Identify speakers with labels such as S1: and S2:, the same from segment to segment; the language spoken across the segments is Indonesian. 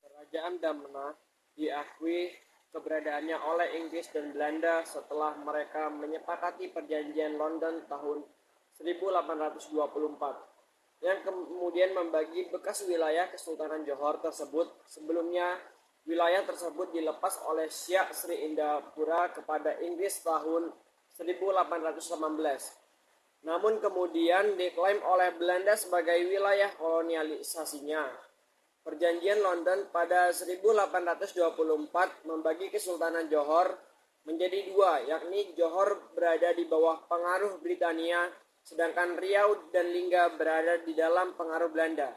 S1: Kerajaan Damna diakui keberadaannya oleh Inggris dan Belanda setelah mereka menyepakati Perjanjian London tahun 1824 yang kemudian membagi bekas wilayah Kesultanan Johor tersebut. Sebelumnya, wilayah tersebut dilepas oleh Syekh Sri Indapura kepada Inggris tahun 1818. Namun kemudian diklaim oleh Belanda sebagai wilayah kolonialisasinya. Perjanjian London pada 1824 membagi Kesultanan Johor menjadi dua, yakni Johor berada di bawah pengaruh Britania, sedangkan Riau dan Lingga berada di dalam pengaruh Belanda.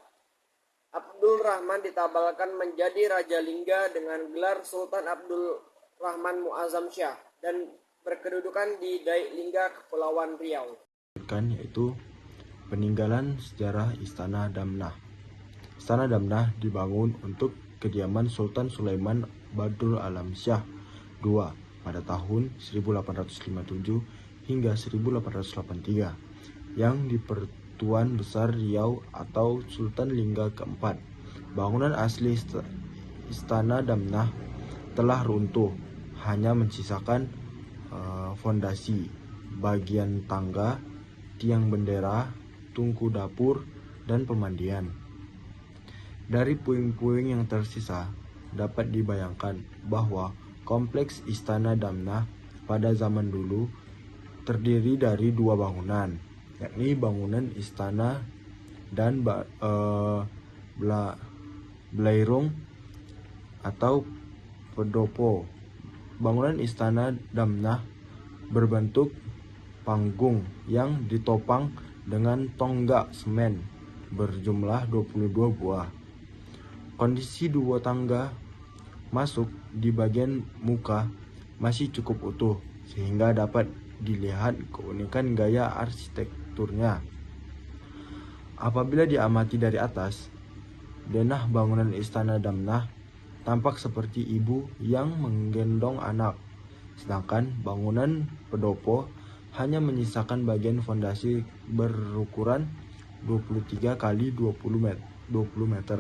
S1: Abdul Rahman ditabalkan menjadi Raja Lingga dengan gelar Sultan Abdul Rahman Muazzam Shah dan berkedudukan di Dai Lingga, Kepulauan Riau.
S2: Yaitu peninggalan sejarah Istana Damnah. Istana Damnah dibangun untuk kediaman Sultan Sulaiman Badrul Alam Shah II pada tahun 1857 hingga 1883 yang di Pertuan Besar Riau atau Sultan Lingga keempat. Bangunan asli Istana Damnah telah runtuh, hanya mensisakan fondasi, bagian tangga, tiang bendera, tungku dapur, dan pemandian. Dari puing-puing yang tersisa, dapat dibayangkan bahwa kompleks Istana Damnah pada zaman dulu terdiri dari dua bangunan, yakni bangunan istana dan Belairung atau Pendopo. Bangunan Istana Damnah berbentuk panggung yang ditopang dengan tonggak semen berjumlah 22 buah. Kondisi dua tangga masuk di bagian muka masih cukup utuh sehingga dapat dilihat keunikan gaya arsitekturnya. Apabila diamati dari atas, denah bangunan Istana Damnah tampak seperti ibu yang menggendong anak, sedangkan bangunan pendopo hanya menyisakan bagian fondasi berukuran 23 kali 20 meter.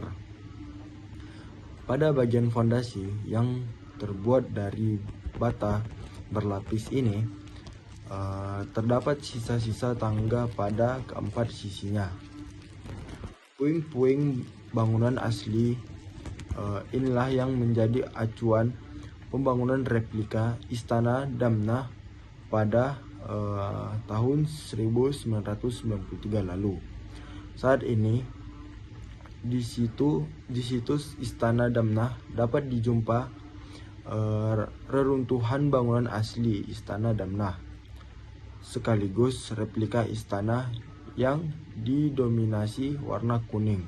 S2: Pada bagian fondasi yang terbuat dari bata berlapis ini, terdapat sisa-sisa tangga pada keempat sisinya. Puing-puing bangunan asli inilah yang menjadi acuan pembangunan replika Istana Damnah pada tahun 1993 lalu. Saat ini di situs Istana Damnah dapat dijumpa reruntuhan bangunan asli Istana Damnah sekaligus replika istana yang didominasi warna kuning.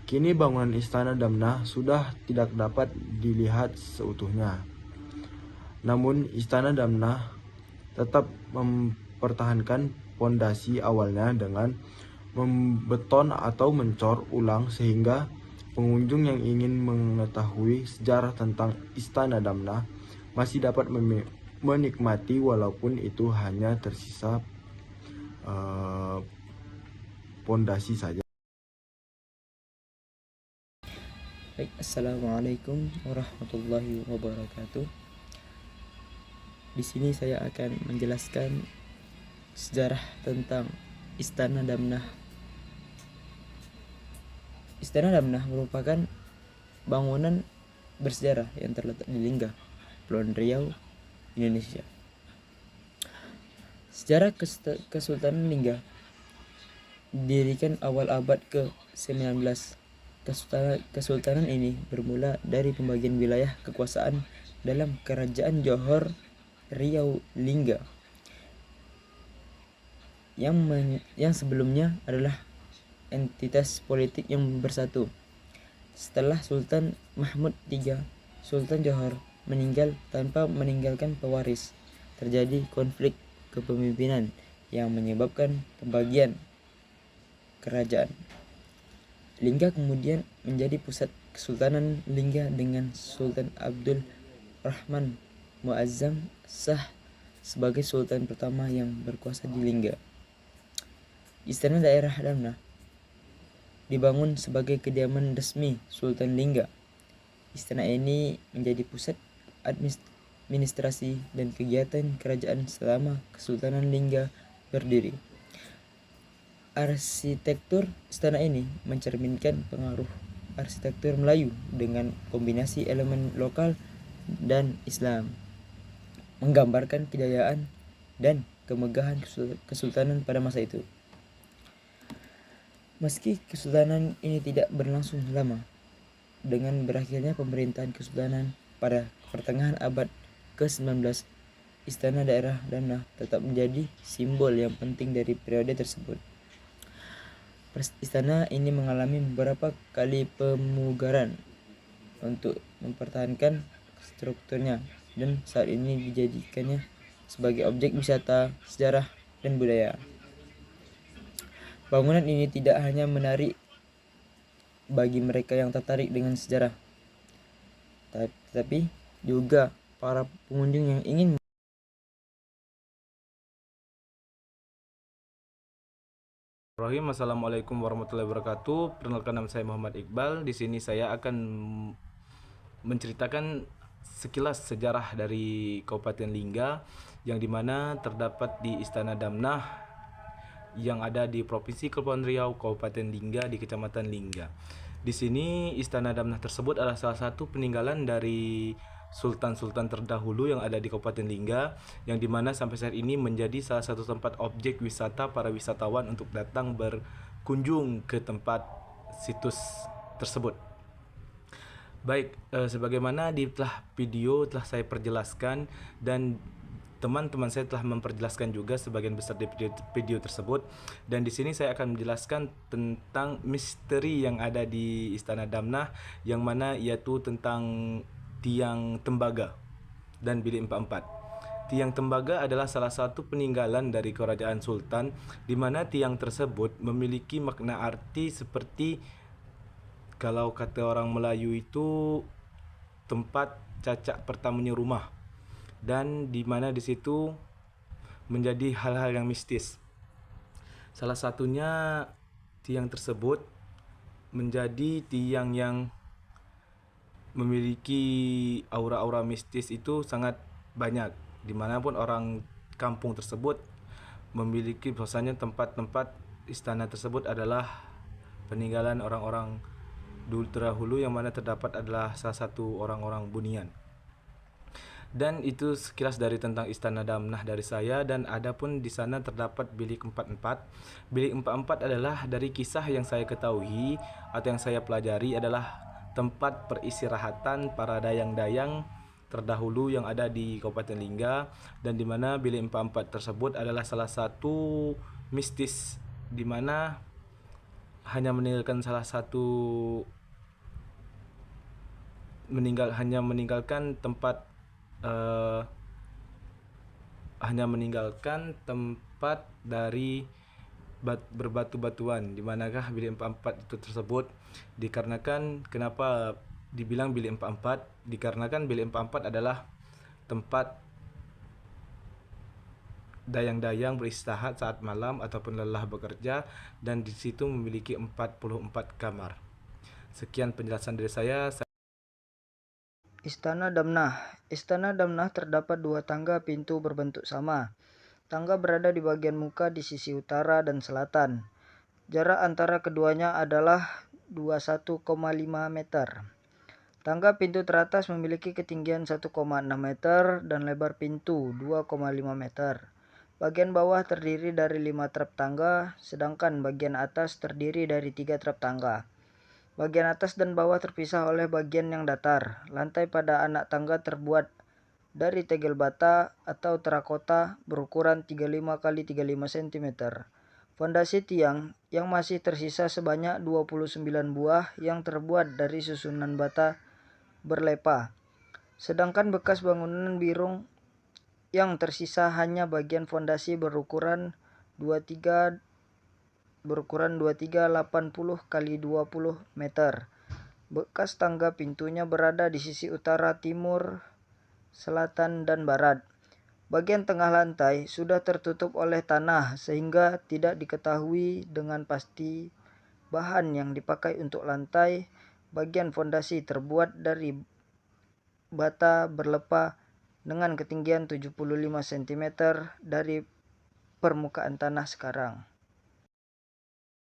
S2: Kini bangunan Istana Damnah sudah tidak dapat dilihat seutuhnya. Namun Istana Damnah tetap mempertahankan pondasi awalnya dengan membeton atau mencor ulang sehingga pengunjung yang ingin mengetahui sejarah tentang Istana Damnah masih dapat menikmati walaupun itu hanya tersisa pondasi saja.
S3: Baik, Assalamualaikum warahmatullahi wabarakatuh. Di sini saya akan menjelaskan sejarah tentang Istana Damnah. Istana Damnah merupakan bangunan bersejarah yang terletak di Lingga, Kepulauan Riau, Indonesia. Sejarah Kesultanan Lingga didirikan awal abad ke-19. Kesultanan ini bermula dari pembagian wilayah kekuasaan dalam Kerajaan Johor, Riau, Lingga. yang sebelumnya adalah entitas politik yang bersatu. Setelah Sultan Mahmud III, Sultan Johor meninggal tanpa meninggalkan pewaris. Terjadi konflik kepemimpinan yang menyebabkan pembagian kerajaan. Lingga kemudian menjadi pusat Kesultanan Lingga dengan Sultan Abdul Rahman Muazzam Shah sebagai sultan pertama yang berkuasa di Lingga. Istana daerah Damna dibangun sebagai kediaman resmi Sultan Lingga. Istana ini menjadi pusat administrasi dan kegiatan kerajaan selama Kesultanan Lingga berdiri. Arsitektur istana ini mencerminkan pengaruh arsitektur Melayu dengan kombinasi elemen lokal dan Islam, menggambarkan kejayaan dan kemegahan kesultanan pada masa itu. Meski kesultanan ini tidak berlangsung lama, dengan berakhirnya pemerintahan kesultanan pada pertengahan abad ke-19, istana daerah Damna tetap menjadi simbol yang penting dari periode tersebut. Istana ini mengalami beberapa kali pemugaran untuk mempertahankan strukturnya, dan saat ini dijadikannya sebagai objek wisata, sejarah, dan budaya. Bangunan ini tidak hanya menarik bagi mereka yang tertarik dengan sejarah, tetapi juga para pengunjung yang ingin.
S2: Assalamualaikum warahmatullahi wabarakatuh. Perkenalkan, nama saya Muhammad Iqbal. Di sini saya akan menceritakan sekilas sejarah dari Kabupaten Lingga, yang dimana terdapat di Istana Damnah yang ada di Provinsi Kepulauan Riau, Kabupaten Lingga, di Kecamatan Lingga. Di sini Istana Damnah tersebut adalah salah satu peninggalan dari sultan-sultan terdahulu yang ada di Kabupaten Lingga, yang dimana sampai saat ini menjadi salah satu tempat objek wisata para wisatawan untuk datang berkunjung ke tempat situs tersebut. Baik, sebagaimana di video telah saya perjelaskan, dan teman-teman saya telah memperjelaskan juga sebagian besar di video tersebut, dan di sini saya akan menjelaskan tentang misteri yang ada di Istana Damnah, yang mana yaitu tentang tiang tembaga dan bilik 44. Tiang tembaga adalah salah satu peninggalan dari kerajaan sultan, di mana tiang tersebut memiliki makna arti seperti, kalau kata orang Melayu itu, tempat cacak pertamanya rumah, dan di mana di situ menjadi hal-hal yang mistis. Salah satunya tiang tersebut menjadi tiang yang memiliki aura-aura mistis itu sangat banyak, dimanapun orang kampung tersebut memiliki bahwasanya tempat-tempat istana tersebut adalah peninggalan orang-orang dulu terdahulu, yang mana terdapat adalah salah satu orang-orang Bunian. Dan itu sekilas dari tentang Istana Damnah dari saya. Dan adapun di sana terdapat bilik 44. Bilik 44 adalah dari kisah yang saya ketahui atau yang saya pelajari adalah tempat peristirahatan para dayang-dayang terdahulu yang ada di Kabupaten Lingga, dan di mana bilik 44 tersebut adalah salah satu mistis, di mana hanya meninggalkan tempat hanya meninggalkan tempat dari berbatu-batuan. Di manakah bilik 44 itu tersebut? Dikarenakan, kenapa dibilang bilik 44? Dikarenakan bilik 44 adalah tempat dayang-dayang beristirahat saat malam ataupun lelah bekerja, dan di situ memiliki 44 kamar. Sekian penjelasan dari saya.
S4: Istana Damnah. Istana Damnah terdapat dua tangga pintu berbentuk sama. Tangga berada di bagian muka di sisi utara dan selatan. Jarak antara keduanya adalah 21,5 meter. Tangga pintu teratas memiliki ketinggian 1,6 meter dan lebar pintu 2,5 meter. Bagian bawah terdiri dari 5 trap tangga, sedangkan bagian atas terdiri dari 3 trap tangga. Bagian atas dan bawah terpisah oleh bagian yang datar. Lantai pada anak tangga terbuat dari tegel bata atau terakota berukuran 35 x 35 cm. Fondasi tiang yang masih tersisa sebanyak 29 buah yang terbuat dari susunan bata berlepa. Sedangkan bekas bangunan Birung yang tersisa hanya bagian fondasi berukuran 23 80 x 20 meter. Bekas tangga pintunya berada di sisi utara, timur, selatan, dan barat. Bagian tengah lantai sudah tertutup oleh tanah sehingga tidak diketahui dengan pasti bahan yang dipakai untuk lantai. Bagian fondasi terbuat dari bata berlepa dengan ketinggian 75 cm dari permukaan tanah sekarang.